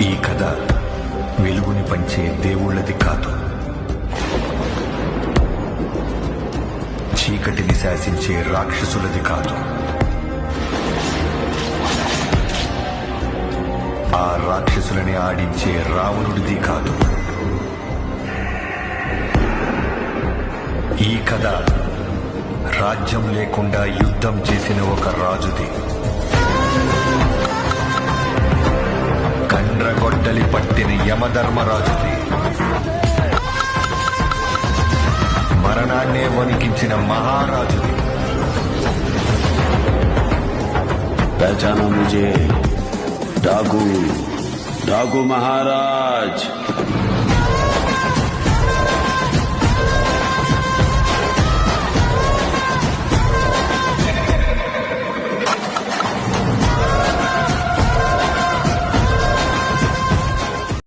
ఈ కథ వెలుగుని పంచే దేవుళ్ళది కాదు, చీకటిని శాసించే రాక్షసులది కాదు, ఆ రాక్షసులని ఆడించే రావణుడిది కాదు. ఈ కథ రాజ్యం లేకుండా యుద్ధం చేసిన ఒక రాజుది, కండ్రగొడ్డలి పట్టిన యమధర్మరాజుది, మరణాన్నే వణికించిన మహారాజుది. पहचाना मुझे, डाकू, डाकू महाराज।